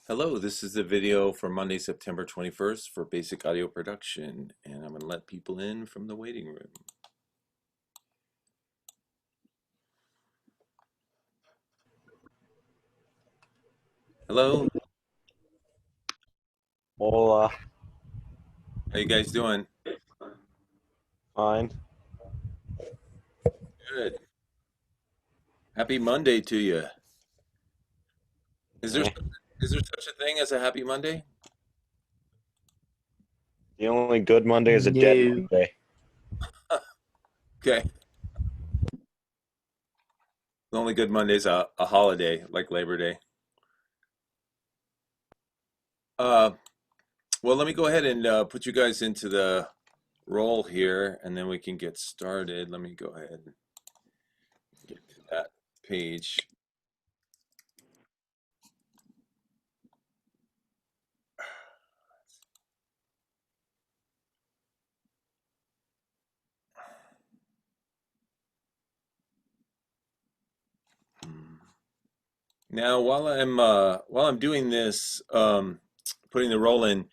Hello, this is the video for Monday, September 21st for basic audio production, and I'm going to let people in from the waiting room. Hello, Hola, how you guys doing? fine. Good. Happy Monday to you. Is there Eh. is there such a thing as a happy Monday? The only good Monday is a dead No. Monday. Okay. The only good Monday's a holiday like Labor Day. Uh, well, let me go ahead and put you guys into the role here, and then we can get started. Let me go ahead and get to that page. Now, while I'm doing this, putting the roll in,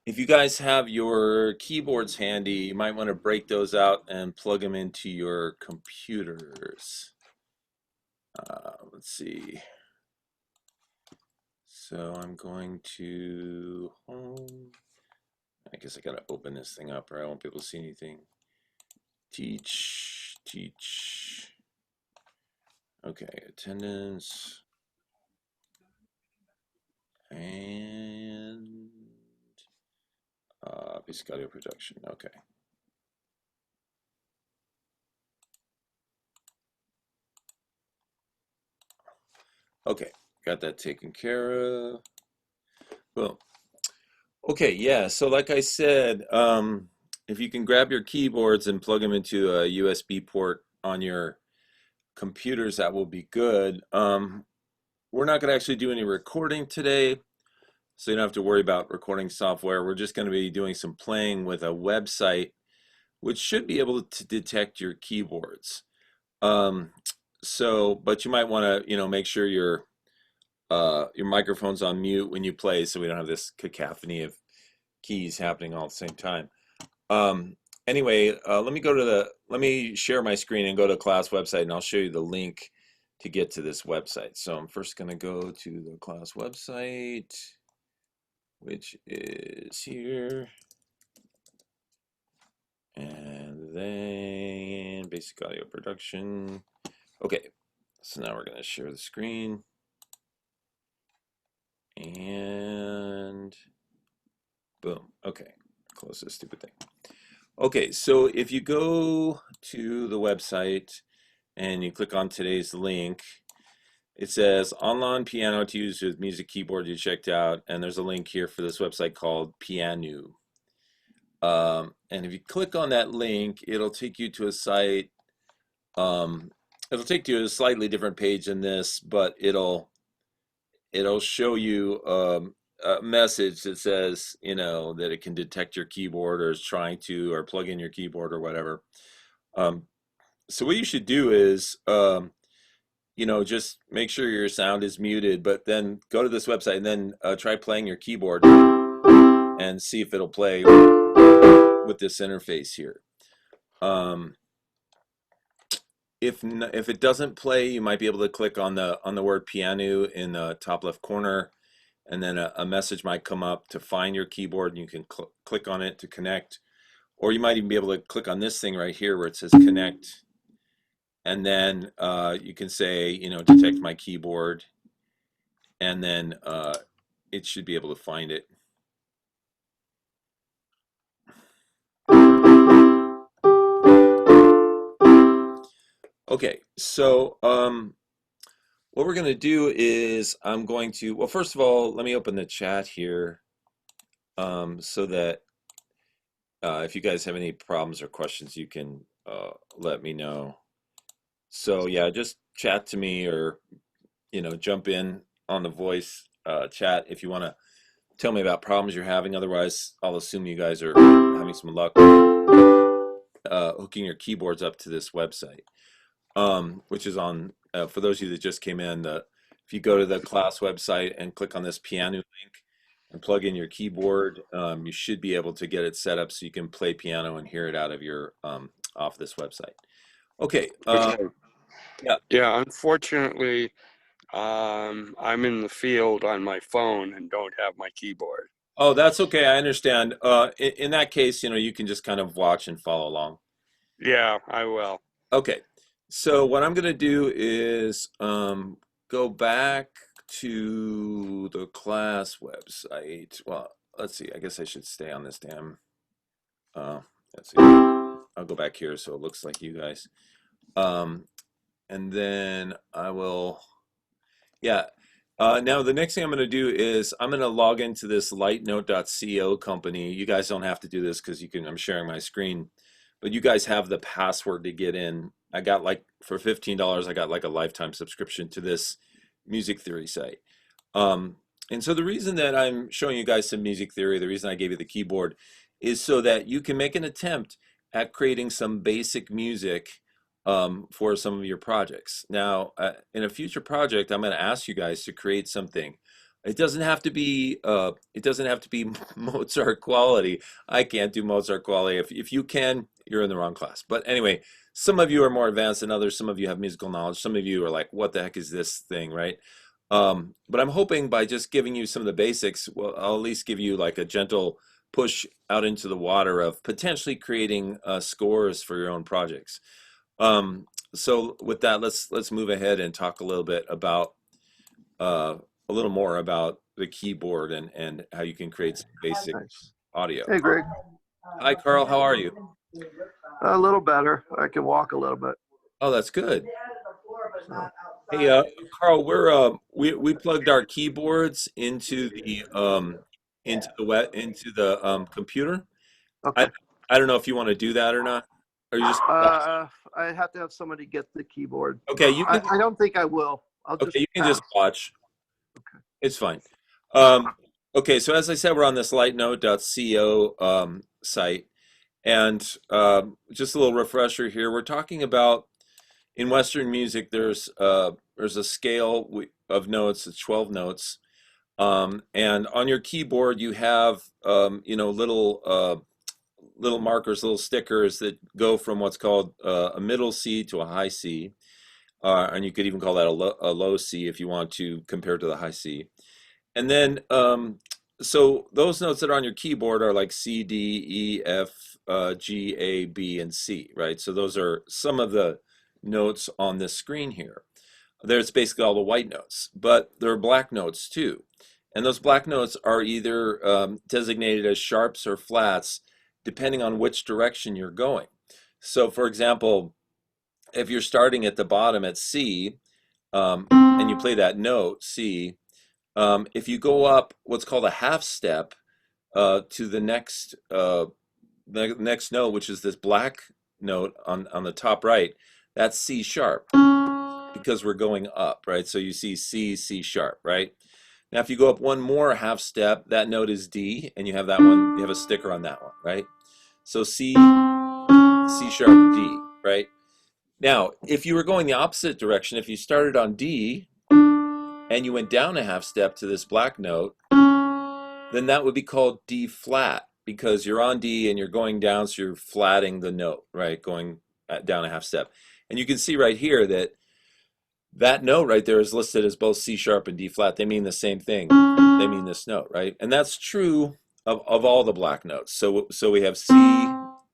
if you guys have your keyboards handy, you might want to break those out and plug them into your computers. Let's see. So I'm going to home. I guess I gotta open this thing up or I won't be able to see anything. Teach. Okay, attendance. And basic audio production. Okay. Okay, got that taken care of. Boom. Okay, yeah, so like I said, if you can grab your keyboards and plug them into a USB port on your computers, that will be good. We're not going to actually do any recording today, so you don't have to worry about recording software. We're just going to be doing some playing with a website, which should be able to detect your keyboards. But you might want to, make sure your microphone's on mute when you play, so we don't have this cacophony of keys happening all at the same time. Anyway, let me share my screen and go to the class website, and I'll show you the link to get to this website. So I'm first going to go to the class website, which is here, and then basic audio production. Okay, so now we're going to share the screen, and boom. Okay, close this stupid thing. Okay, so if you go to the website and you click on today's link, it says online piano to use with music keyboard you checked out, and there's a link here for this website called Pianu. And if you click on that link, it'll take you to a site. It'll take you to a slightly different page than this, but it'll show you a message that says, that it can detect your keyboard or is trying to, or plug in your keyboard or whatever. So what you should do is, just make sure your sound is muted, but then go to this website and then try playing your keyboard and see if it'll play with this interface here. If it doesn't play, you might be able to click on the word piano in the top left corner, and then a message might come up to find your keyboard, and you can click on it to connect. Or you might even be able to click on this thing right here where it says connect, and then you can say, detect my keyboard, and then it should be able to find it. Okay, so what we're going to do is well, first of all, let me open the chat here so that if you guys have any problems or questions, you can let me know. So yeah, just chat to me or, jump in on the voice chat if you want to tell me about problems you're having. Otherwise, I'll assume you guys are having some luck hooking your keyboards up to this website, which is on, for those of you that just came in, the if you go to the class website and click on this piano link and plug in your keyboard, you should be able to get it set up so you can play piano and hear it out of your off this website. Okay. Okay. Yeah. Yeah, unfortunately, I'm in the field on my phone and don't have my keyboard. Oh, that's okay. I understand. In that case, you can just kind of watch and follow along. Yeah, I will. Okay. So what I'm going to do is go back to the class website. Well, let's see. I guess I should stay on this damn. Uh, let's see. I'll go back here so it looks like you guys. And then I will. Yeah. Now the next thing I'm going to do is I'm going to log into this lightnote.co company. You guys don't have to do this because I'm sharing my screen, but you guys have the password to get in. I got for $15, I got like a lifetime subscription to this music theory site. And so the reason that I'm showing you guys some music theory, the reason I gave you the keyboard is so that you can make an attempt at creating some basic music for some of your projects. Now, in a future project, I'm going to ask you guys to create something. It doesn't have to be Mozart quality. I can't do Mozart quality. If you can, you're in the wrong class. But anyway, some of you are more advanced than others. Some of you have musical knowledge. Some of you are like, what the heck is this thing, right? But I'm hoping by just giving you some of the basics, well, I'll at least give you like a gentle push out into the water of potentially creating scores for your own projects. So with that, let's move ahead and talk a little bit about a little more about the keyboard and how you can create some basic Nice. audio. Hey, Greg. Hi, Carl. How are you? A little better. I can walk a little bit. Oh, that's good. So, Hey, Carl, we plugged our keyboards into the computer. I okay. I don't know if you want to do that or not, or you just I have to have somebody get the keyboard. okay. You can I don't think I will. I'll just okay. You can pass. just watch. Okay. It's fine. Um, okay, so as I said, we're on this lightnote.co site, and just a little refresher here. We're talking about in Western music. There's a scale of notes. It's 12 notes, and on your keyboard you have little markers, little stickers that go from what's called a middle C to a high C, and you could even call that a low C if you want to compare to the high C. And then, so those notes that are on your keyboard are like C, D, E, F, G, A, B, and C, right? So those are some of the notes on this screen here. There's basically all the white notes, but there are black notes too. And those black notes are either designated as sharps or flats, depending on which direction you're going. So for example, if you're starting at the bottom at C, and you play that note, C, if you go up what's called a half step to the next note, which is this black note on the top right, that's C sharp because we're going up, right? So you see C, C sharp, right? Now, if you go up one more half step, that note is D, and you have that one, you have a sticker on that one, right? So C, C sharp, D, right? Now, if you were going the opposite direction, if you started on D and you went down a half step to this black note, then that would be called D flat because you're on D and you're going down, so you're flatting the note, right? Going down a half step. And you can see right here that that note right there is listed as both C sharp and D flat. They mean the same thing. They mean this note, right? And that's true of all the black notes. So we have C,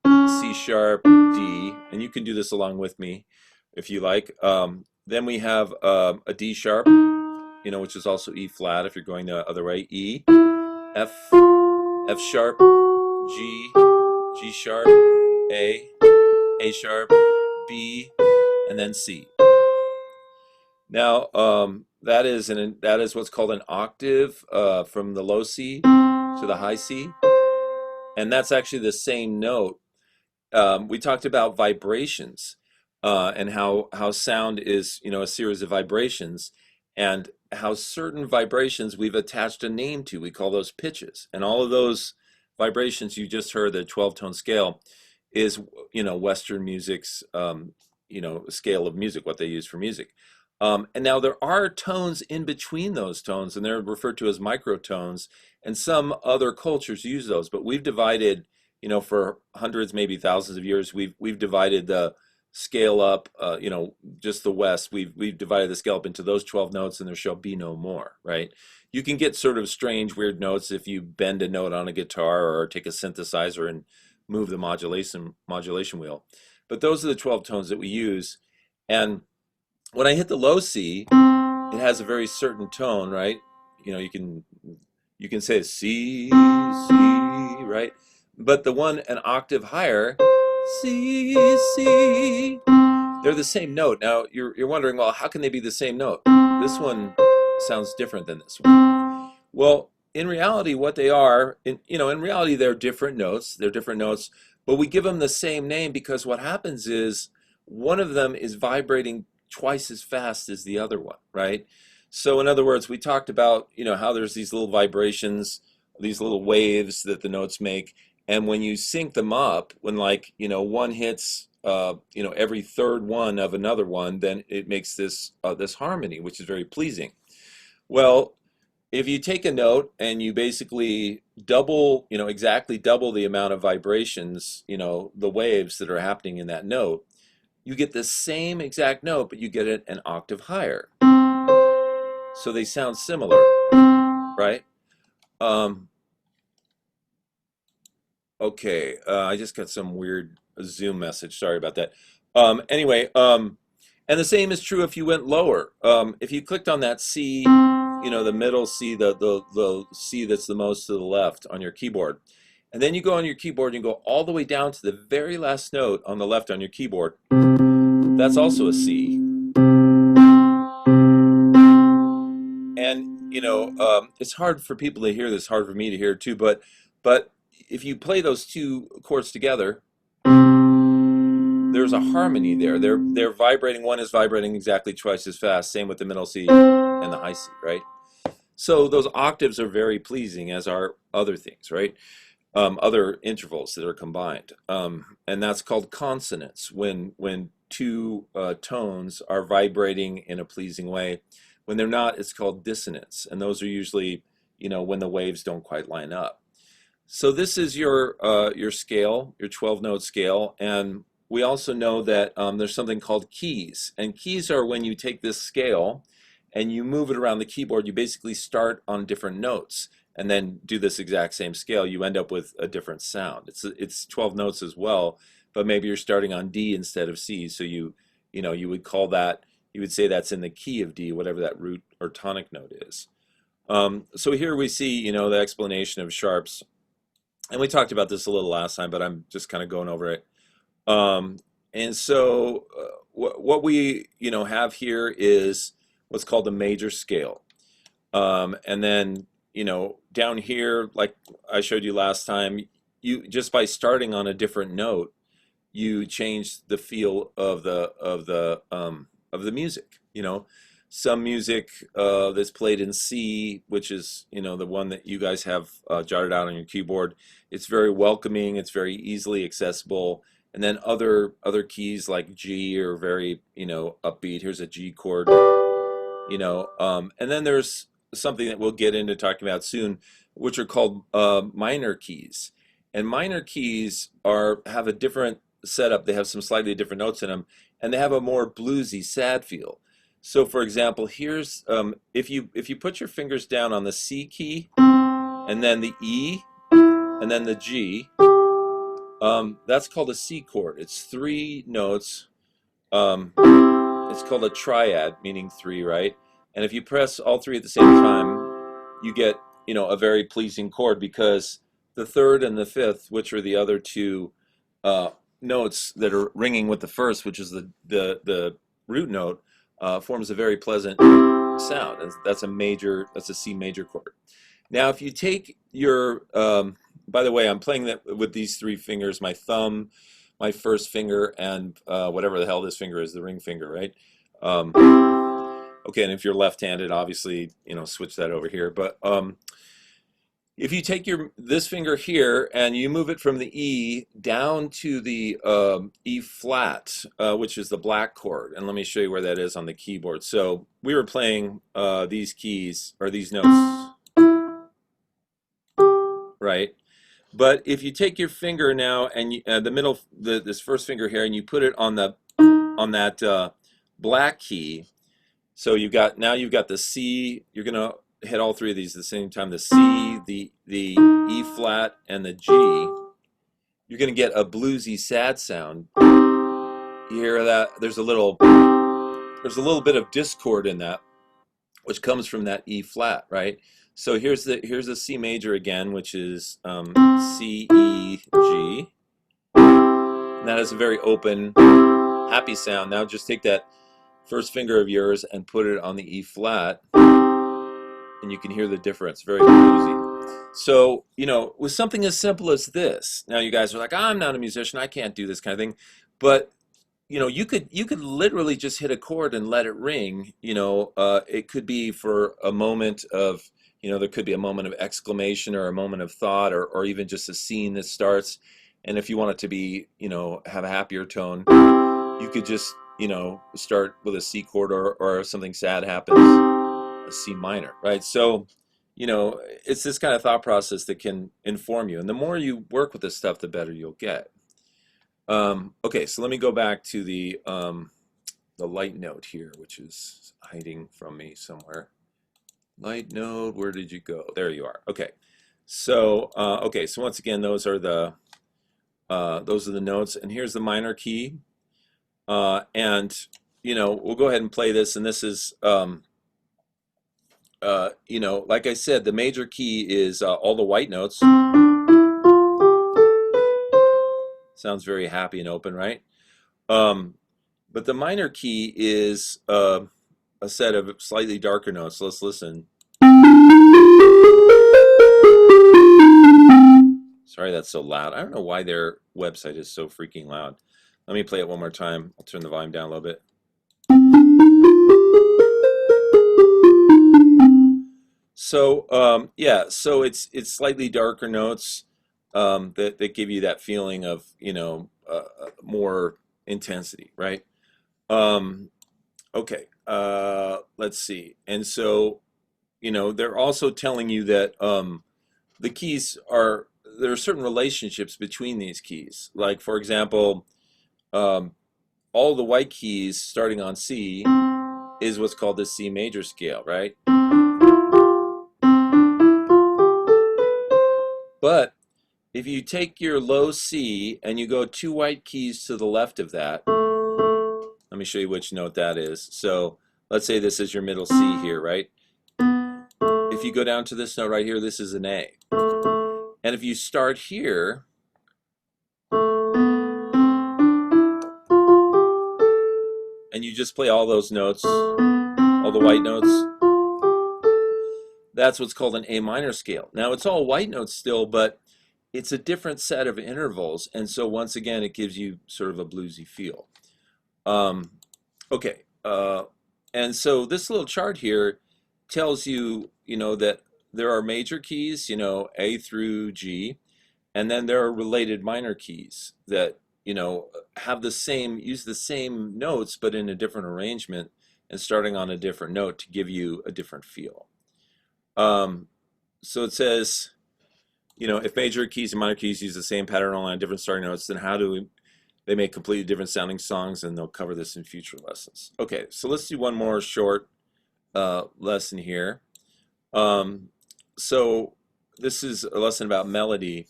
C sharp, D, and you can do this along with me if you like. Then we have a D sharp, which is also E flat if you're going the other way. E, F, F sharp, G, G sharp, A sharp, B, and then C. Now that is what's called an octave from the low C to the high C, and that's actually the same note. We talked about vibrations and how sound is a series of vibrations, and how certain vibrations we've attached a name to. We call those pitches, and all of those vibrations you just heard, the 12-tone scale, is Western music's scale of music, what they use for music. And now there are tones in between those tones, and they're referred to as microtones, and some other cultures use those, but we've divided, for hundreds, maybe thousands of years, we've divided the scale up, just the West, we've divided the scale up into those 12 notes, and there shall be no more, right? You can get sort of strange, weird notes if you bend a note on a guitar or take a synthesizer and move the modulation wheel. But those are the 12 tones that we use. And when I hit the low C, it has a very certain tone, right? You can say C, C, right? But the one an octave higher, C, C, they're the same note. Now you're wondering, well, how can they be the same note? This one sounds different than this one. Well, in reality, what they are, in reality, they're different notes. They're different notes, but we give them the same name because what happens is one of them is vibrating twice as fast as the other one, right? So in other words, we talked about, how there's these little vibrations, these little waves that the notes make, and when you sync them up, when one hits, every third one of another one, then it makes this harmony, which is very pleasing. Well, if you take a note and you basically double, exactly double the amount of vibrations, the waves that are happening in that note, you get the same exact note, but you get it an octave higher. So they sound similar, right? Okay, I just got some weird Zoom message. Sorry about that. Anyway, and the same is true if you went lower. If you clicked on that C, the middle C, the C that's the most to the left on your keyboard, and then you go on your keyboard and you go all the way down to the very last note on the left on your keyboard, that's also a C. And it's hard for people to hear this, hard for me to hear too, but if you play those two chords together, there's a harmony there. They're vibrating. One is vibrating exactly twice as fast. Same with the middle C and the high C, right? So those octaves are very pleasing, as are other things, right? Other intervals that are combined, and that's called consonance. When two tones are vibrating in a pleasing way. When they're not, it's called dissonance, and those are usually, when the waves don't quite line up. So this is your scale, your 12-note scale, and we also know that there's something called keys, and keys are when you take this scale and you move it around the keyboard. You basically start on different notes and then do this exact same scale. You end up with a different sound. It's 12 notes as well, but maybe you're starting on D instead of C, so you would call that, you would say that's in the key of D, whatever that root or tonic note is. So here we see, the explanation of sharps. And we talked about this a little last time, but I'm just kind of going over it. And so what we, have here is what's called the major scale. And then, down here, like I showed you last time, you just by starting on a different note, you change the feel of the music. Some music that's played in C, which is the one that you guys have jotted out on your keyboard. It's very welcoming. It's very easily accessible. And then other keys like G are very upbeat. Here's a G chord. And then there's something that we'll get into talking about soon, which are called minor keys. And minor keys have a different setup. They have some slightly different notes in them, and they have a more bluesy, sad feel. So, for example, here's if you put your fingers down on the C key, and then the E, and then the G, that's called a C chord. It's 3 notes. It's called a triad, meaning 3, right? And if you press all 3 at the same time, you get a very pleasing chord, because the 3rd and the 5th, which are the other 2 notes that are ringing with the first, which is the root note, forms a very pleasant sound. That's a C major chord. Now, if you take your, by the way, I'm playing that with these 3 fingers: my thumb, my first finger, and whatever the hell this finger is, the ring finger, right? Okay, and if you're left-handed, obviously, switch that over here. But if you take this finger here and you move it from the E down to the E flat, which is the black chord, and let me show you where that is on the keyboard. So we were playing these keys, or these notes, right? But if you take your finger now and this first finger here, and you put it on that black key, so now you've got the C. You're gonna hit all three of these at the same time: the C, the E flat, and the G. You're gonna get a bluesy, sad sound. You hear that? There's a little bit of discord in that, which comes from that E flat, right? So here's the C major again, which is C, E, G. And that has a very open, happy sound. Now just take that first finger of yours and put it on the E flat, and you can hear the difference. Very bluesy. So, with something as simple as this, now you guys are like, I'm not a musician, I can't do this kind of thing, but you could literally just hit a chord and let it ring. It could be for a moment of, there could be a moment of exclamation or a moment of thought, or even just a scene that starts. And if you want it to be, have a happier tone, you could just, start with a C chord, or something sad happens, a C minor, right? So, it's this kind of thought process that can inform you. And the more you work with this stuff, the better you'll get. Okay, so let me go back to the light note here, which is hiding from me somewhere. Light note, where did you go? There you are. Okay, so so once again, those are the notes, and here's the minor key, and we'll go ahead and play this. And this is like I said, the major key is all the white notes. Sounds very happy and open, right? But the minor key is a set of slightly darker notes. So let's listen. Sorry that's so loud. I don't know why their website is so freaking loud. Let me play it one more time. I'll turn the volume down a little bit. So yeah, so it's slightly darker notes that give you that feeling of more intensity, right? Okay, let's see. And so they're also telling you that the keys there are certain relationships between these keys. Like, for example, all the white keys starting on C is what's called the C major scale, right? But if you take your low C and you go 2 white keys to the left of that, let me show you which note that is. So let's say this is your middle C here, right? If you go down to this note right here, this is an A. And if you start here, and you just play all those notes, all the white notes, that's what's called an A minor scale. Now it's all white notes still, but it's a different set of intervals, and so once again it gives you sort of a bluesy feel. Okay, and so this little chart here tells you, that there are major keys, A through G, and then there are related minor keys that have use the same notes but in a different arrangement and starting on a different note to give you a different feel. So it says, if major keys and minor keys use the same pattern on different starting notes, then how do they make completely different sounding songs? And they'll cover this in future lessons. Okay, so let's do one more short lesson here. So this is a lesson about melody.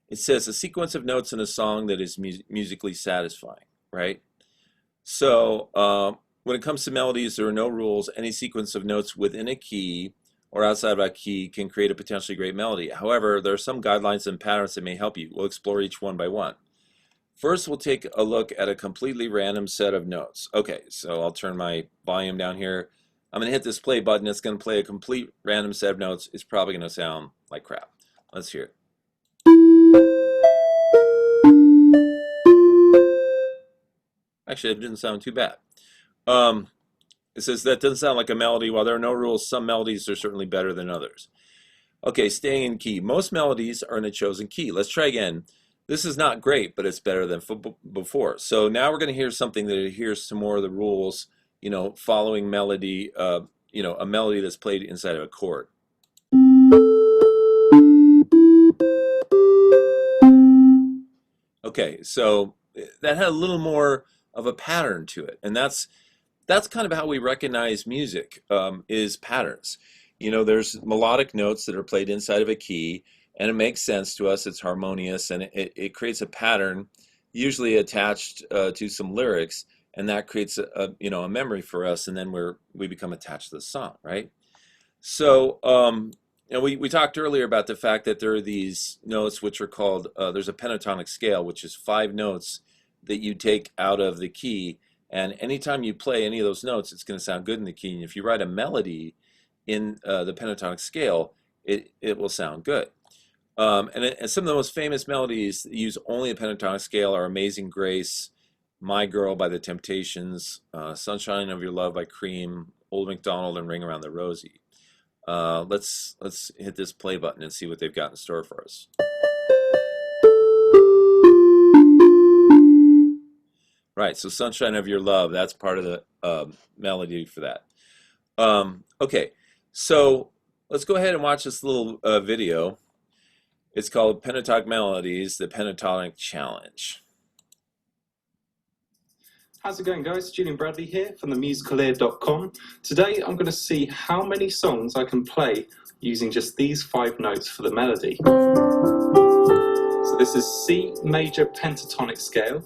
It says a sequence of notes in a song that is musically satisfying, right? So when it comes to melodies, there are no rules. Any sequence of notes within a key or outside of a key can create a potentially great melody. However, there are some guidelines and patterns that may help you. We'll explore each one by one. First, we'll take a look at a completely random set of notes. Okay, so I'll turn my volume down here. I'm going to hit this play button. It's going to play a complete random set of notes. It's probably going to sound like crap. Let's hear it. Actually, it didn't sound too bad. It says that doesn't sound like a melody. While there are no rules, some melodies are certainly better than others. Okay, staying in key. Most melodies are in a chosen key. Let's try again. This is not great, but it's better than before. So now we're going to hear something that adheres to more of the rules, following melody, a melody that's played inside of a chord. Okay, so that had a little more of a pattern to it, and that's kind of how we recognize music, is patterns. There's melodic notes that are played inside of a key, and it makes sense to us. It's harmonious, and it creates a pattern, usually attached to some lyrics, and that creates a memory for us, and then we become attached to the song, right? So we talked earlier about the fact that there are these notes which are called, there's a pentatonic scale, which is 5 notes that you take out of the key. And anytime you play any of those notes, it's going to sound good in the key. And if you write a melody in the pentatonic scale, it will sound good. And some of the most famous melodies that use only the pentatonic scale are Amazing Grace, My Girl by the Temptations, Sunshine of Your Love by Cream, Old MacDonald, and Ring Around the Rosie. Let's hit this play button and see what they've got in store for us. Right, so Sunshine of Your Love, that's part of the melody for that. Okay, so let's go ahead and watch this little video. It's called Pentatonic Melodies, the Pentatonic Challenge. How's it going, guys? Julian Bradley here from themusicalear.com. Today I'm going to see how many songs I can play using just these 5 notes for the melody. So this is C major pentatonic scale.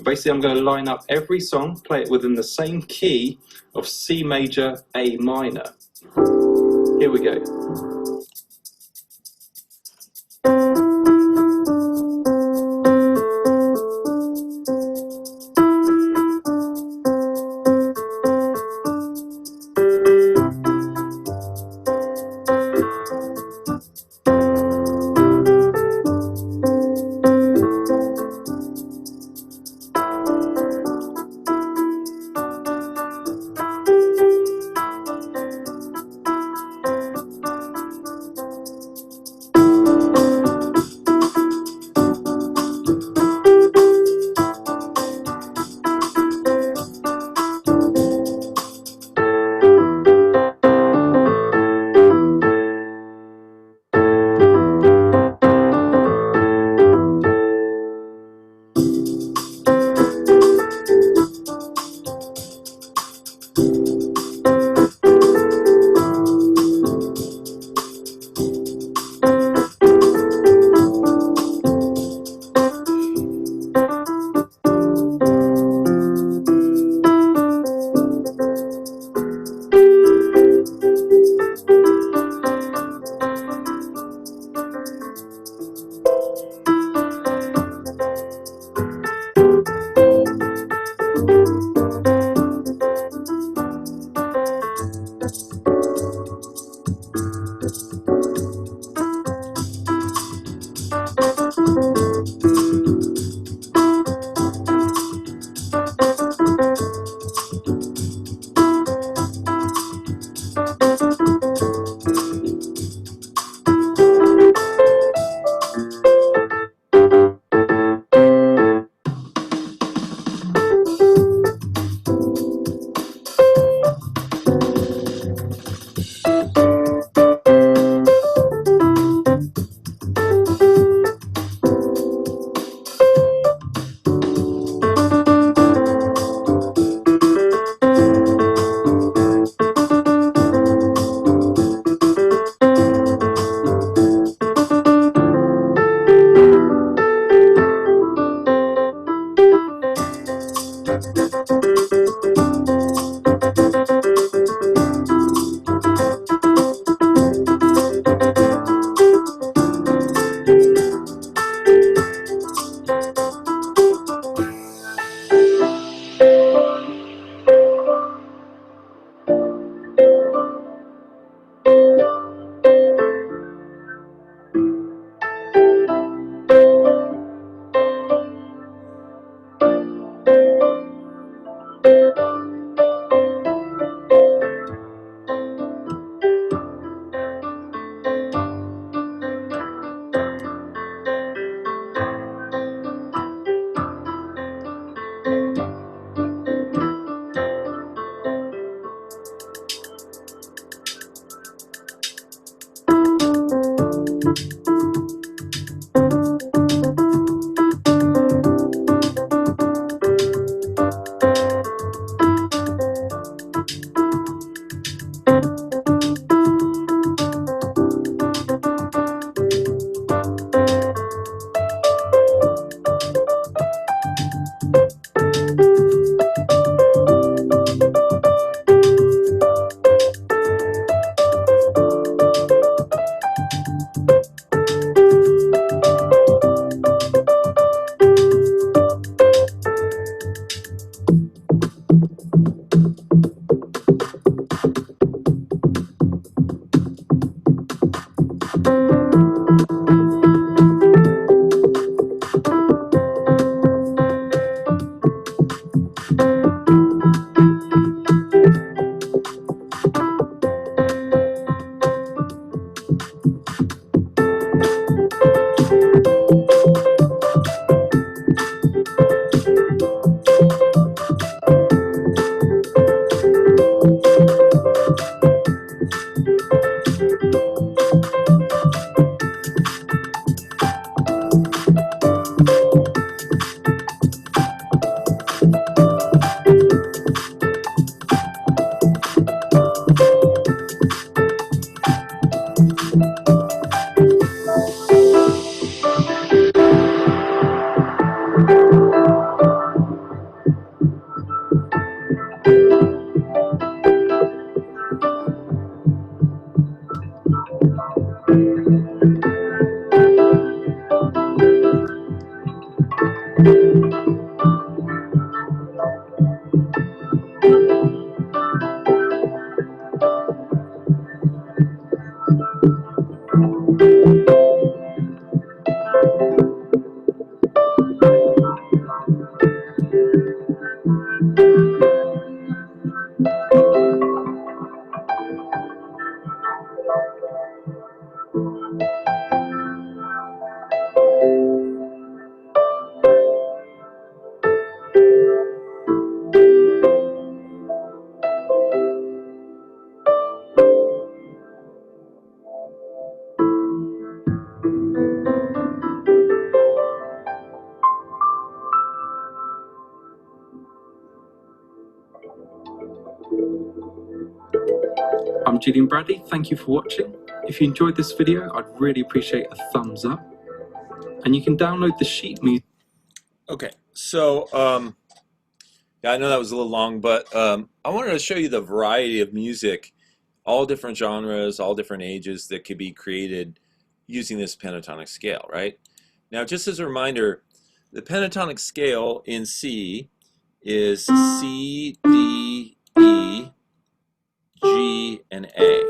Basically I'm going to line up every song, play it within the same key of C major A minor. Here we go. I'm Julian Bradley, thank you for watching. If you enjoyed this video, I'd really appreciate a thumbs up. And you can download the sheet music. Okay, so yeah, I know that was a little long, but I wanted to show you the variety of music, all different genres, all different ages that could be created using this pentatonic scale, right? Now, just as a reminder, the pentatonic scale in C is C, D, E, G, and A.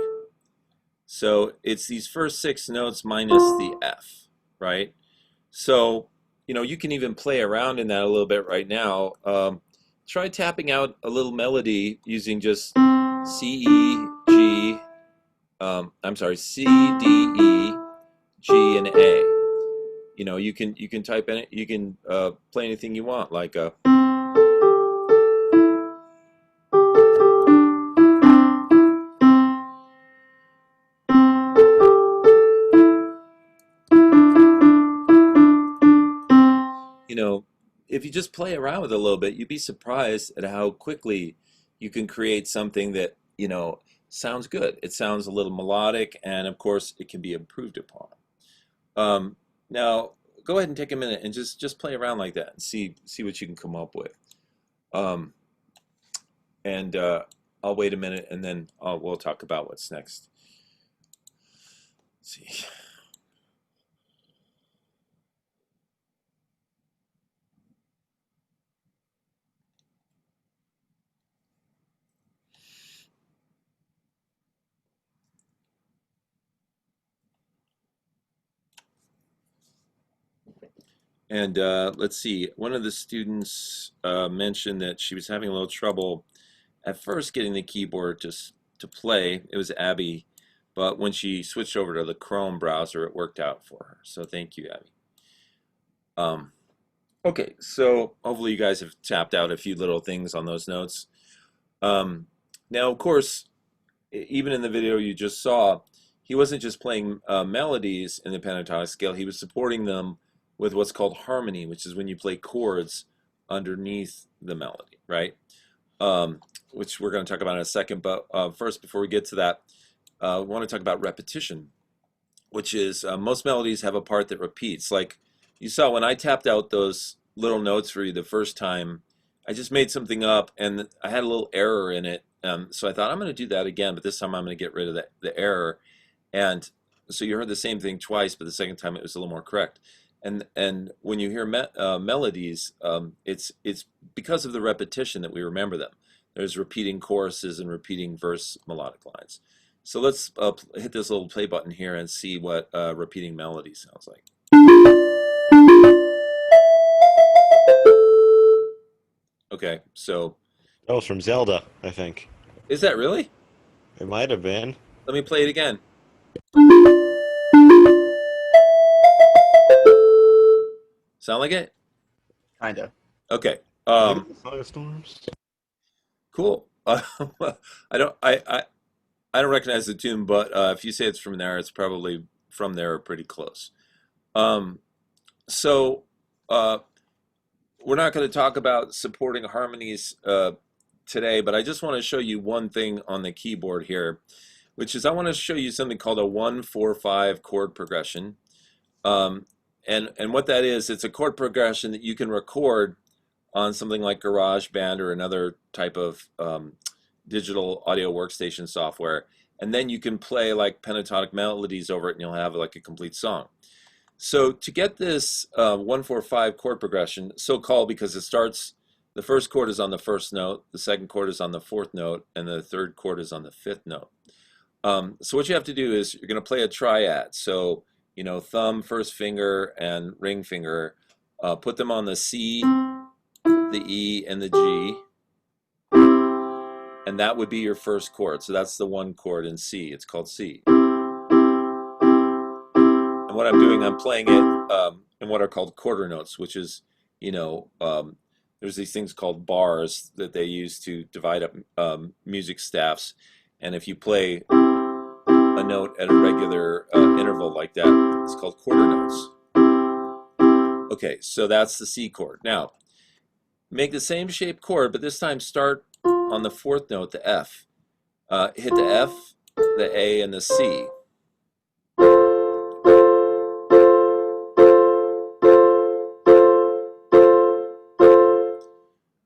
So it's these first 6 notes minus the F, right? So, you know, you can even play around in that a little bit right now. Try tapping out a little melody using just C, E, G, I'm sorry, C, D, E, G, and A. You know, you can type in it, you can play anything you want, like a you know, if you just play around with it a little bit, you'd be surprised at how quickly you can create something that, you know, sounds good. It sounds a little melodic, and of course, it can be improved upon. Now, go ahead and take a minute and just play around like that and see what you can come up with. And I'll wait a minute, and then we'll talk about what's next. Let's see. And let's see, one of the students mentioned that she was having a little trouble at first getting the keyboard to play. It was Abby, but when she switched over to the Chrome browser, it worked out for her. So thank you, Abby. Okay, so hopefully you guys have tapped out a few little things on those notes. Now, of course, even in the video you just saw, he wasn't just playing melodies in the pentatonic scale, he was supporting them with what's called harmony, which is when you play chords underneath the melody, right? Which we're going to talk about in a second. But first, before we get to that, I want to talk about repetition, which is most melodies have a part that repeats. Like you saw when I tapped out those little notes for you the first time, I just made something up and I had a little error in it. So I thought I'm going to do that again, but this time I'm going to get rid of the error. And so you heard the same thing twice, but the second time it was a little more correct. And when you hear melodies, it's because of the repetition that we remember them. There's repeating choruses and repeating verse melodic lines. So let's hit this little play button here and see what repeating melody sounds like. Okay, so That was from Zelda, I think. is that really? It might have been. Let me play it again. Sound like it? Kinda. Okay. Maybe the Firestorms? Cool. I don't recognize the tune, but if you say it's from there, it's probably from there or pretty close. So we're not going to talk about supporting harmonies today, but I just want to show you one thing on the keyboard here, which is I want to show you something called a 1-4-5 chord progression. And what that is, it's a chord progression that you can record on something like GarageBand or another type of digital audio workstation software, and then you can play like pentatonic melodies over it and you'll have like a complete song. So to get this 1-4-5 chord progression, so called because it starts, the first chord is on the first note, the second chord is on the fourth note, and the third chord is on the fifth note. So what you have to do is you're going to play a triad. So, you know, thumb, first finger, and ring finger, put them on the C, the E, and the G. And that would be your first chord. So that's the one chord in C. It's called C. And what I'm doing, I'm playing it in what are called quarter notes, which is, you know, there's these things called bars that they use to divide up music staffs. And if you play a note at a regular interval like that, it's called quarter notes. Okay, so that's the C chord. Now, make the same shape chord, but this time start on the fourth note, the F. Hit the F, the A, and the C.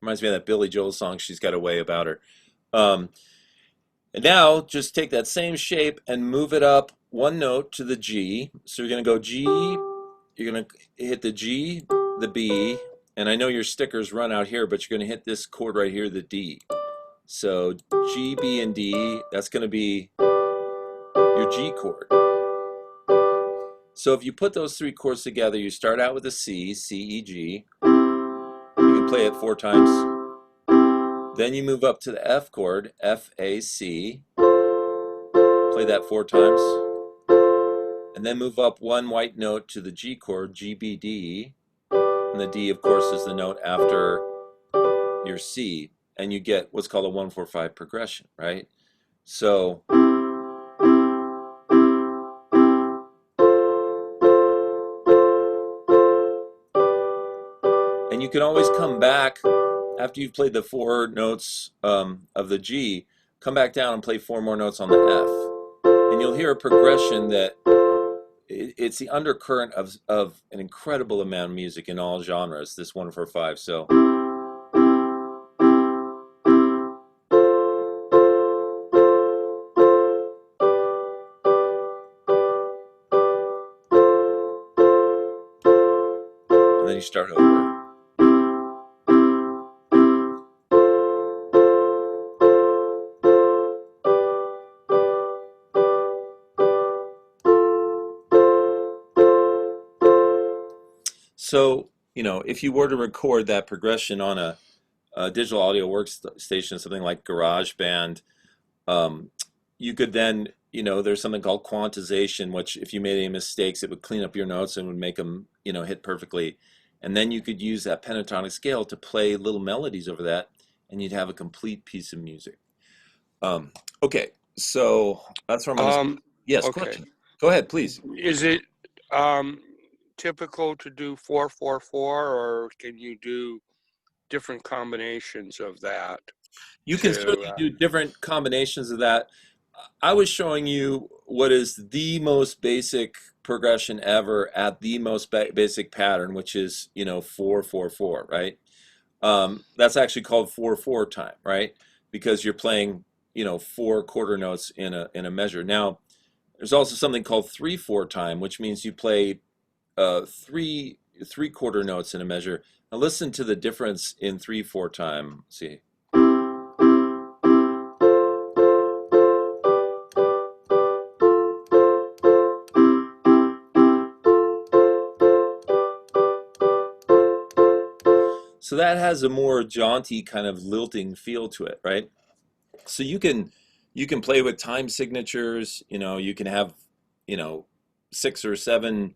Reminds me of that Billy Joel song, She's Got a Way About Her. And now, just take that same shape and move it up one note to the G. So you're going to go G, you're going to hit the G, the B, and I know your stickers run out here, but you're going to hit this chord right here, the D. So G, B, and D, that's going to be your G chord. So if you put those three chords together, you start out with a C, C, E, G. You can play it 4 times. Then you move up to the F chord, F, A, C. Play that 4 times. And then move up one white note to the G chord, G, B, D. And the D, of course, is the note after your C. And you get what's called a 1-4-5 progression, right? So and you can always come back after you've played the 4 notes of the G, come back down and play 4 more notes on the F. And you'll hear a progression that it's the undercurrent of an incredible amount of music in all genres, this 1-4-5. So and then you start over. So, you know, if you were to record that progression on a digital audio workstation, something like GarageBand, you could then, you know, there's something called quantization, which if you made any mistakes, it would clean up your notes and would make them, you know, hit perfectly. And then you could use that pentatonic scale to play little melodies over that, and you'd have a complete piece of music. Okay, so that's what I'm going to... Yes, Okay. question. Go ahead, please. Is it typical to do 4-4-4, or can you do different combinations of that? You can To certainly do different combinations of that. I was showing you what is the most basic progression ever at the most basic pattern, which is, 4-4-4, right? That's actually called 4/4 time, right? Because you're playing, four quarter notes in a measure. Now, there's also something called 3/4 time, which means you play three quarter notes in a measure. Now listen to the difference in 3/4 time. Let's see. So that has a more jaunty kind of lilting feel to it, right? So you can play with time signatures, you can have, 6 or 7,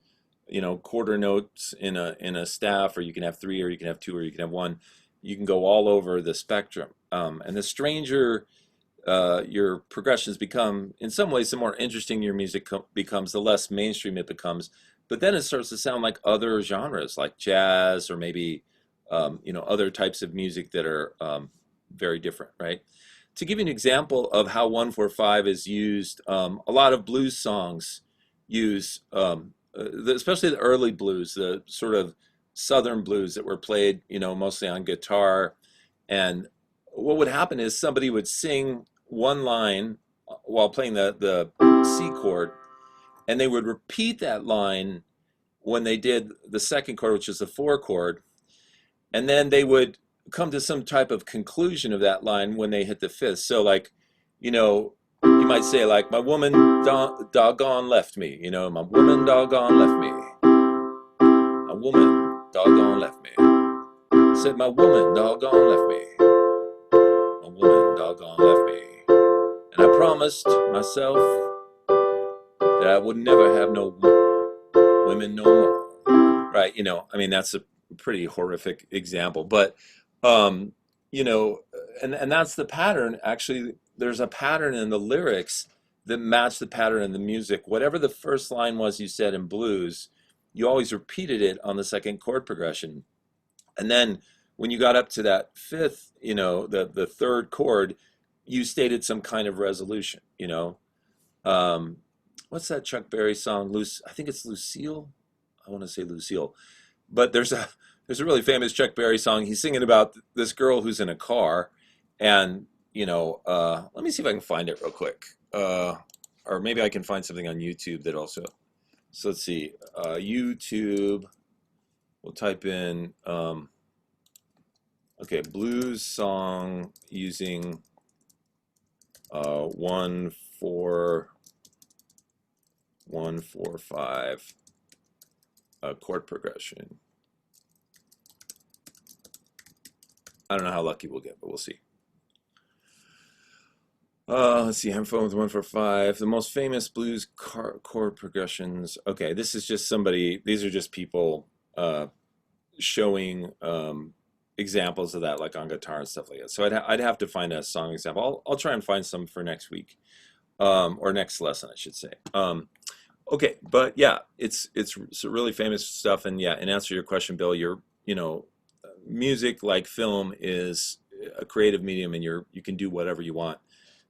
quarter notes in a staff, or you can have 3, or you can have 2, or you can have 1. You can go all over the spectrum. And the stranger your progressions become, in some ways, the more interesting your music becomes, the less mainstream it becomes. But then it starts to sound like other genres, like jazz, or maybe other types of music that are very different, right? To give you an example of how 145 is used, a lot of blues songs use, especially the early blues, the sort of southern blues that were played, mostly on guitar. And what would happen is somebody would sing one line while playing the C chord, and they would repeat that line when they did the second chord, which is the 4 chord, and then they would come to some type of conclusion of that line when they hit the 5th. So, like, you might say, like, my woman doggone left me, my woman doggone left me. My woman doggone left me. Said my woman doggone left me. My woman doggone left me. And I promised myself that I would never have no women no more. Right? That's a pretty horrific example, but um, and that's the pattern. Actually, there's a pattern in the lyrics that match the pattern in the music. Whatever the first line was you said in blues, you always repeated it on the second chord progression. And then when you got up to that 5th, the third chord, you stated some kind of resolution. What's that Chuck Berry song? I think it's Lucille. I want to say Lucille. But there's a really famous Chuck Berry song. He's singing about this girl who's in a car, and let me see if I can find it real quick, or maybe I can find something on YouTube that also. So let's see, YouTube. We'll type in okay, blues song using 1-4-1-4-5 chord progression. I don't know how lucky we'll get, but we'll see. Let's see, I'm phone with 1-4-5. The most famous blues chord progressions. Okay, this is just these are just people showing examples of that, like on guitar and stuff like that. So I'd have to find a song example. I'll try and find some for next week, or next lesson, I should say. Okay, but yeah, it's really famous stuff. And yeah, in answer to your question, Bill, music, like film, is a creative medium, and you can do whatever you want.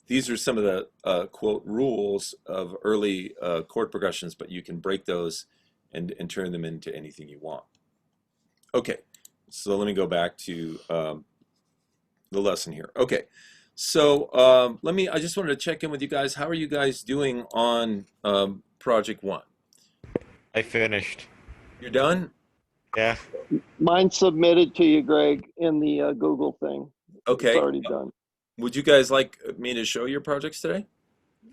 These are some of the quote rules of early chord progressions, but you can break those and turn them into anything you want. Okay, so let me go back to the lesson here. Okay, so I just wanted to check in with you guys. How are you guys doing on Project 1? I finished. You're done? Yeah. Mine submitted to you, Greg, in the Google thing. Okay. It's already done. Would you guys like me to show your projects today?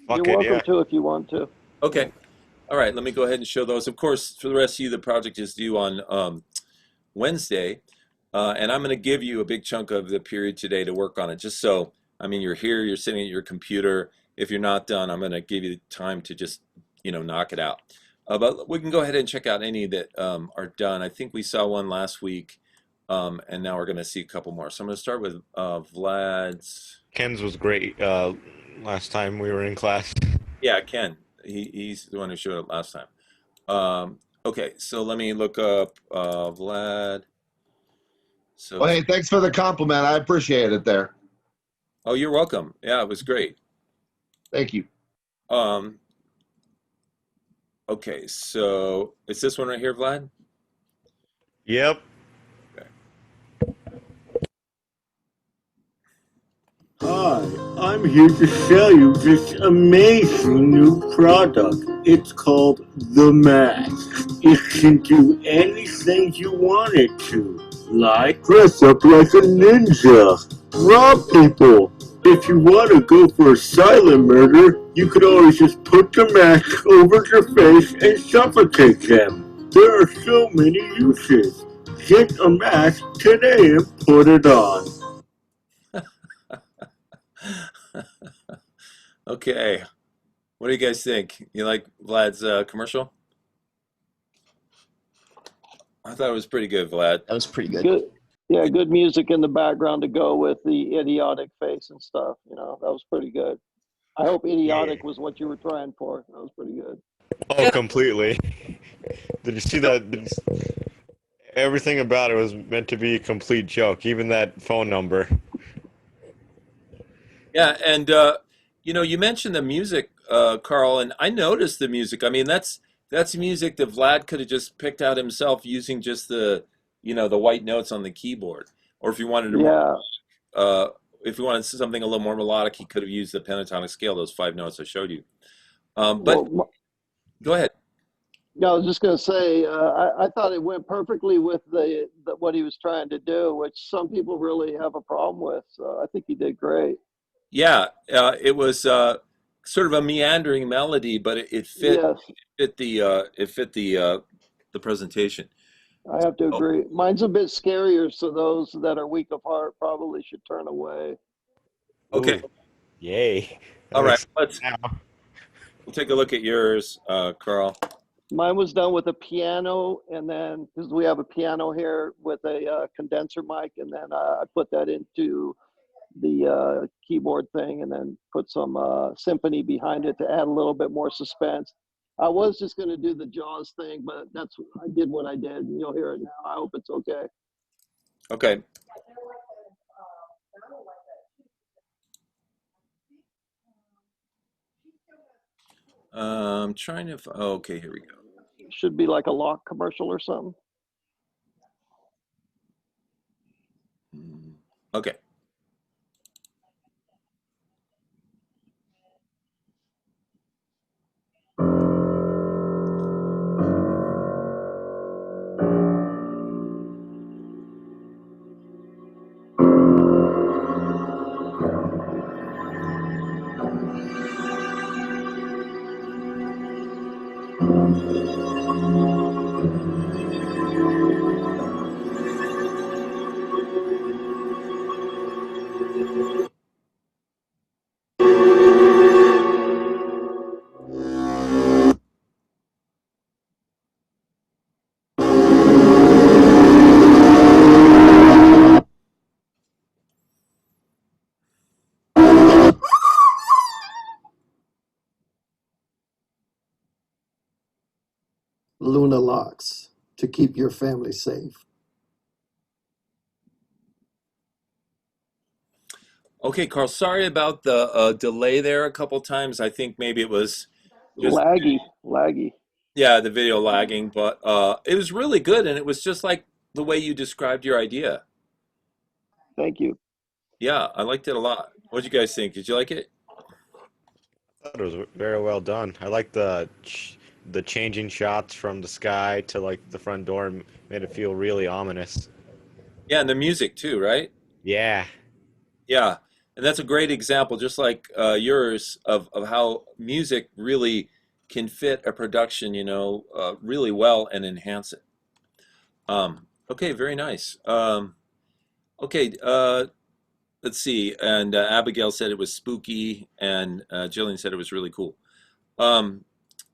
Fuck You're it, welcome yeah. to if you want to. Okay. All right, let me go ahead and show those. Of course, for the rest of you, the project is due on Wednesday, and I'm going to give you a big chunk of the period today to work on it. Just so, you're here, you're sitting at your computer. If you're not done, I'm going to give you time to just, knock it out. But we can go ahead and check out any that are done. I think we saw one last week, and now we're going to see a couple more. So I'm going to start with Vlad's. Ken's was great last time we were in class. Yeah, Ken. He's the one who showed up last time. Okay, so let me look up Vlad. So, Well, hey, thanks for the compliment. I appreciate it there. oh, you're welcome. Yeah, it was great. Thank you. Um, okay, so it's this one right here, Vlad? Yep. Hi, I'm here to sell you this amazing new product. It's called the Mask. It can do anything you want it to, like dress up like a ninja, rob people. If you want to go for a silent murder, you could always just put the mask over your face and suffocate them. There are so many uses. Get a mask today and put it on. Okay, what do you guys think? You like Vlad's commercial? I thought it was pretty good, Vlad. That was pretty good. Good. Yeah, good music in the background to go with the idiotic face and stuff. You know, that was pretty good. I hope idiotic was what you were trying for. That was pretty good. Oh, completely. Did you see that? Everything about it was meant to be a complete joke, even that phone number. Yeah, and you mentioned the music, Carl, and I noticed the music. I mean, that's music that Vlad could have just picked out himself using just the white notes on the keyboard. Or Yeah. if you wanted something a little more melodic, he could have used the pentatonic scale, those 5 notes I showed you. But Well, go ahead. no, I was just going to say, I thought it went perfectly with the what he was trying to do, which some people really have a problem with. So I think he did great. Yeah, it was sort of a meandering melody, but it fit Yes, the presentation. I have to Oh, agree. Mine's a bit scarier, so those that are weak of heart probably should turn away. okay, Ooh, yay. all I'm right. excited now. We'll take a look at yours, Carl. Mine was done with a piano, and then because we have a piano here with a condenser mic, and then I put that into the keyboard thing, and then put some symphony behind it to add a little bit more suspense. I was just going to do the Jaws thing, but I did what I did, and you'll hear it now. I hope it's okay. Okay. Trying to. Oh, okay, here we go. Should be like a lock commercial or something. Okay. Luna locks to keep your family safe. Okay, Carl. Sorry about the delay there a couple times. I think maybe it was just Laggy. yeah, the video lagging, but it was really good, and it was just like the way you described your idea. Thank you. Yeah, I liked it a lot. What did you guys think? Did you like it? I thought it was very well done. I like the changing shots from the sky to like the front door and made it feel really ominous. Yeah, and the music too, right? Yeah. Yeah, and that's a great example, just like yours, of how music really can fit a production, really well and enhance it. Okay, very nice. Okay, let's see. And Abigail said it was spooky, and Jillian said it was really cool. Um,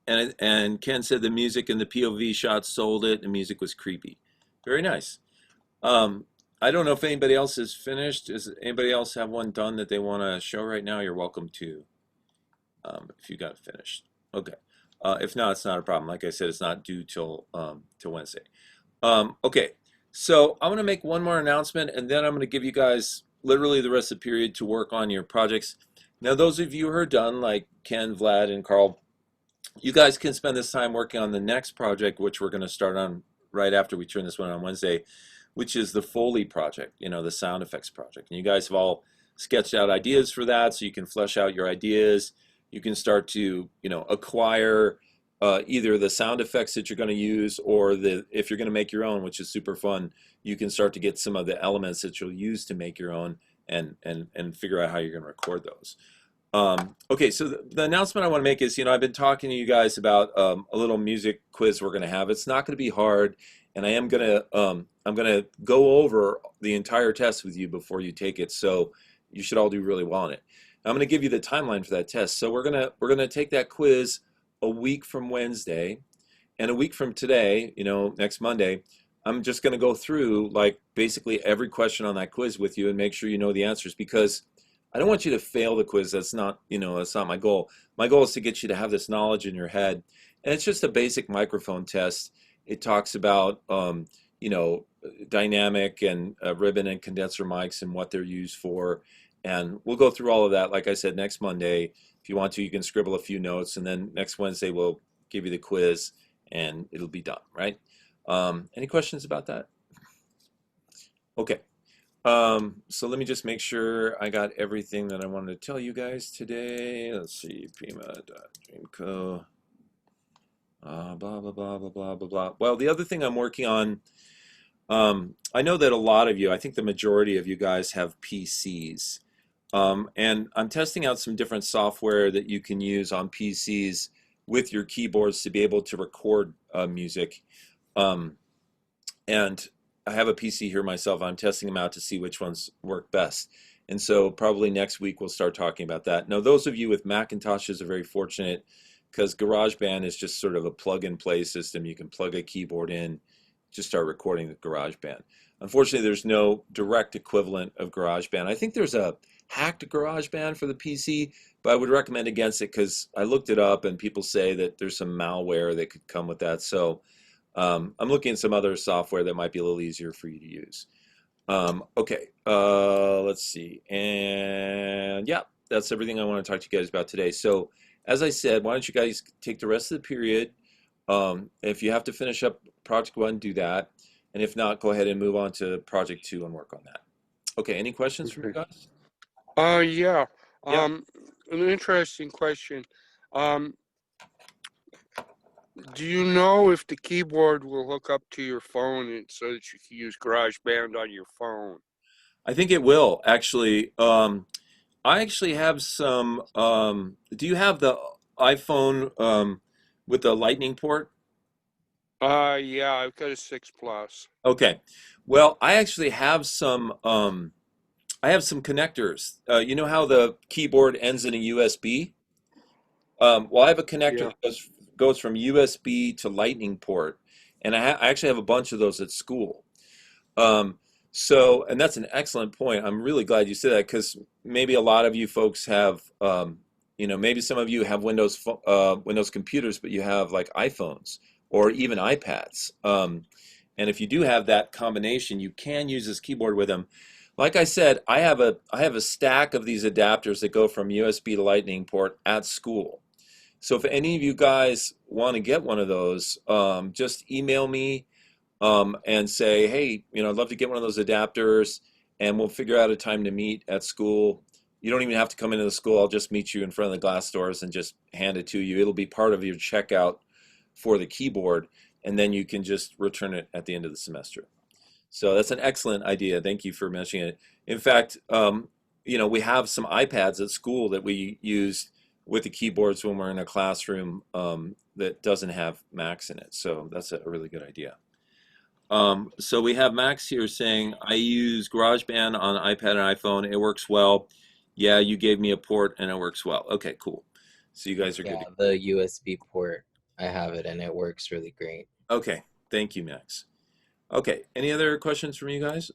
and Ken said the music and the POV shots sold it. The music was creepy. Very nice. Um, I don't know if anybody else is finished. Does anybody else have one done that they want to show right now? You're welcome to, if you got it finished. Okay. If not, it's not a problem. Like I said, it's not due till Wednesday. Okay. So I'm going to make one more announcement, and then I'm going to give you guys literally the rest of the period to work on your projects. Now, those of you who are done, like Ken, Vlad, and Carl, you guys can spend this time working on the next project, which we're going to start on right after we turn this one on Wednesday, which is the Foley project, you know, the sound effects project. And you guys have all sketched out ideas for that, so you can flesh out your ideas. You can start to, you know, acquire either the sound effects that you're going to use, or if you're going to make your own, which is super fun, you can start to get some of the elements that you'll use to make your own and figure out how you're going to record those. Okay, so the announcement I want to make is, you know, I've been talking to you guys about a little music quiz we're going to have. It's not going to be hard, and I'm going to go over the entire test with you before you take it, so you should all do really well on it. I'm going to give you the timeline for that test. So we're going to take that quiz a week from Wednesday, and a week from today, you know, next Monday, I'm just going to go through like basically every question on that quiz with you and make sure you know the answers, because I don't want you to fail the quiz. That's not, you know, that's not my goal. My goal is to get you to have this knowledge in your head. And it's just a basic microphone test. It talks about, you know, dynamic and ribbon and condenser mics and what they're used for. And we'll go through all of that, like I said, next Monday. If you want to, you can scribble a few notes, and then next Wednesday we'll give you the quiz and it'll be done, right? Any questions about that? Okay. So let me just make sure I got everything that I wanted to tell you guys today. Let's see, Prima.Dreamco. Blah, blah, blah, blah, blah, blah, blah. Well, the other thing I'm working on, I know that a lot of you, I think the majority of you guys have PCs. And I'm testing out some different software that you can use on PCs with your keyboards to be able to record music. And I have a PC here myself. I'm testing them out to see which ones work best. And so probably next week we'll start talking about that. Now, those of you with Macintoshes are very fortunate, because GarageBand is just sort of a plug-and-play system. You can plug a keyboard in, just start recording with GarageBand. Unfortunately, there's no direct equivalent of GarageBand. I think there's a hacked GarageBand for the PC, but I would recommend against it because I looked it up and people say that there's some malware that could come with that. So I'm looking at some other software that might be a little easier for you to use. Okay, let's see. And yeah, that's everything I want to talk to you guys about today. So as I said, why don't you guys take the rest of the period. If you have to finish up Project 1, do that. And if not, go ahead and move on to Project 2 and work on that. Okay, any questions from you guys? Yeah. Yeah. An interesting question. Do you know if the keyboard will hook up to your phone so that you can use GarageBand on your phone? I think it will, actually. I actually have some, do you have the iPhone with the lightning port? Yeah, I've got a 6 Plus. Okay. Well, I actually have some connectors. You know how the keyboard ends in a USB? Well, I have a connector Yeah. that goes from USB to lightning port, and I actually have a bunch of those at school. And that's an excellent point. I'm really glad you said that, because maybe a lot of you folks have, you know, maybe some of you have Windows computers, but you have like iPhones or even iPads. And if you do have that combination, you can use this keyboard with them. Like I said, I have a stack of these adapters that go from USB to lightning port at school. So if any of you guys want to get one of those, just email me and say, hey, you know, I'd love to get one of those adapters, and we'll figure out a time to meet at school. You don't even have to come into the school. I'll just meet you in front of the glass doors and just hand it to you. It'll be part of your checkout for the keyboard, and then you can just return it at the end of the semester. So that's an excellent idea. Thank you for mentioning it. In fact, you know, we have some iPads at school that we use with the keyboards when we're in a classroom that doesn't have Macs in it. So that's a really good idea. So we have Max here saying, I use GarageBand on iPad and iPhone. It works well. Yeah, you gave me a port and it works well. Okay, cool. So you guys are good. The USB port, I have it and it works really great. Okay, thank you, Max. Okay, any other questions from you guys?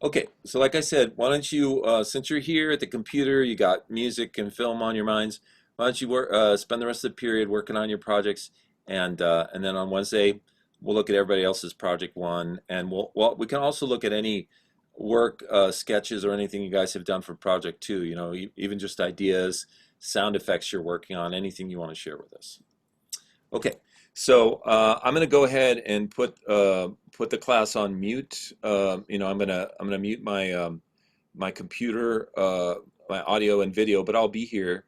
Okay, so like I said, why don't you, since you're here at the computer, you got music and film on your minds, why don't you spend the rest of the period working on your projects, and then on Wednesday we'll look at everybody else's project one, and we can also look at any work sketches or anything you guys have done for project two. You know, even just ideas, sound effects you're working on, anything you want to share with us. Okay, so I'm going to go ahead and put the class on mute. You know, I'm gonna mute my my computer, my audio and video, but I'll be here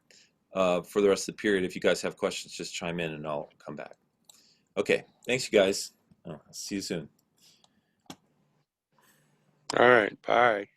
for the rest of the period. If you guys have questions, just chime in and I'll come back. Okay, thanks you guys. See you soon. All right, bye.